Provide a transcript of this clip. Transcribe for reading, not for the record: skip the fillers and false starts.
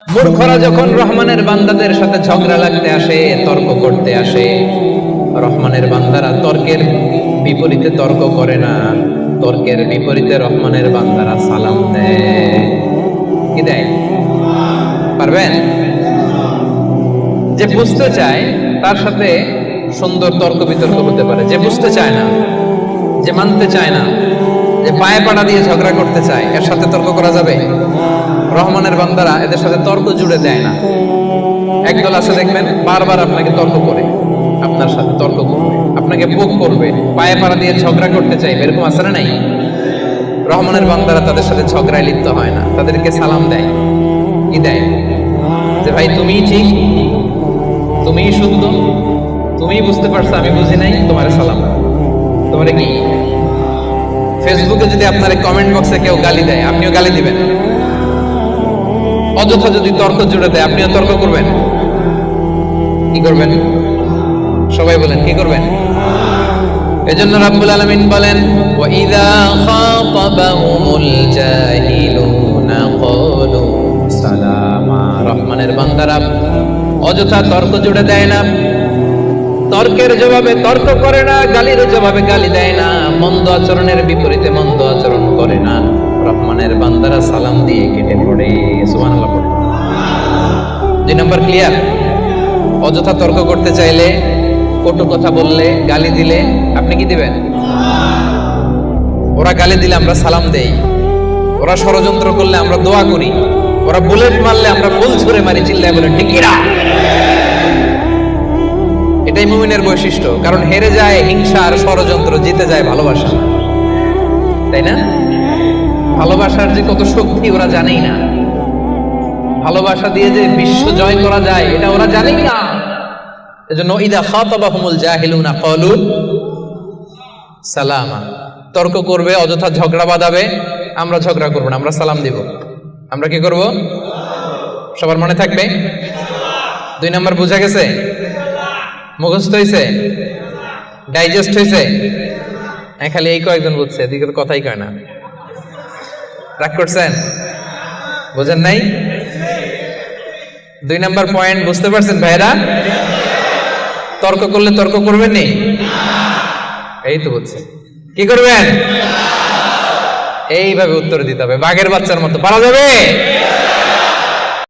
মূর্খরা যখন রহমানের বান্দাদের সাথে ঝগড়া লাগতে আসে, তর্ক করতে আসে, রহমানের বান্দারা তর্কের বিপরীতে তর্ক করে না, তর্কের বিপরীতে রহমানের বান্দারা সালাম দেয়। কি দেয়? পারবেন? যে বুঝতে চায় তার সাথে সুন্দর তর্ক বিতর্ক হতে পারে, যে বুঝতে চায় না, যে মানতে চায় না, যে পায়ে পাড়া দিয়ে ঝগড়া করতে চায়, এর সাথে তর্ক করা যাবে? রহমানের বান্দারা এদের সাথে তর্ক জুড়ে দেয় না। একদল আছে দেখবেন বারবার আপনাকে তর্ক করে, আপনার সাথে তর্ক করবে, আপনাকে পোক করবে, পায়ে পাড়া দিয়ে ঝগড়া করতে চাইবে, এরকম আছে না নাই? রহমানের বান্দারা তাদের সাথে ঝগড়ায় লিপ্ত হয় না, তাদেরকে সালাম দেয়। কি দেয়? যে ভাই তুমিই ঠিক, তুমিই শুদ্ধ, তুমিই বুঝতে পারছো, আমি বুঝি নাই, তোমার সালাম। তোমার কি ফেসবুকে যদি আপনার কমেন্ট বক্সে কেউ গালি দেয়, আপনিও গালি দিবেন? অযথা যদি তর্ক জুড়ে দেয়, আপনিও তর্ক করবেন? কি করবেন? সবাই বলেন কি করবেন? এজন্য রাব্বুল আলামিন বলেন, ওয়া ইযা খাতাবাহুমুল জাহিলুনা ক্বালু সালামা। রহমানের বান্দারা অযথা তর্ক জুড়ে দেয় না, তর্কের জবাবে তর্ক করে না, গালির জবাবে গালি দেয় না, মন্দ আচরণের বিপরীতে মন্দ আচরণ করে না। রহমানের বান্দারা সালাম দিয়ে কেটে পড়ে। সুবহানাল্লাহ পড়ে। 2 নাম্বার ক্লিয়ার? অযথা তর্ক করতে চাইলে, কটু কথা বললে, গালি দিলে আপনি কি দিবেন? ওরা গালি দিলে আমরা সালাম দেই, ওরা ষড়যন্ত্র করলে আমরা দোয়া করি, ওরা বুলেট মারলে আমরা ফুল ছুঁড়ে মারি, চিল্লায় বলে ঠিক কিনা? এটাই মুমিনের বৈশিষ্ট্য। কারণ হেরে যায় হিংসা আর ষড়যন্ত্র, জিতে যায় ভালোবাসা। তাই না? ভালোবাসার যে কত শক্তি ওরা জানেই না, ভালোবাসা দিয়ে যে বিশ্ব জয় করা যায় এটা ওরা জানেই না। এজন্য ইদা খাতাবাহুমুল জাহিলুনা ক্বালু সালামা। তর্ক করবে, অযথা ঝগড়া বাঁধাবে, আমরা ঝগড়া করব না, আমরা সালাম দিব। আমরা কি করব? সবার মনে থাকবে? 2 নাম্বার বুঝা গেছে? মুখস্থ হয়েছে? ডাইজেস্ট হয়েছে? খালি এই কয়েকজন বুঝছে, এদিকে তো কথাই কয় না। রাগ করছেন? বুঝেন নাই? 2 নাম্বার পয়েন্ট বুঝতে পারছেন ভাইরা? তর্ক করলে তর্ক করবেন নি? এই তো বুঝছে। কি করবেন? এইভাবে উত্তর দিতে হবে, বাঘের বাচ্চার মতো। পারা যাবে?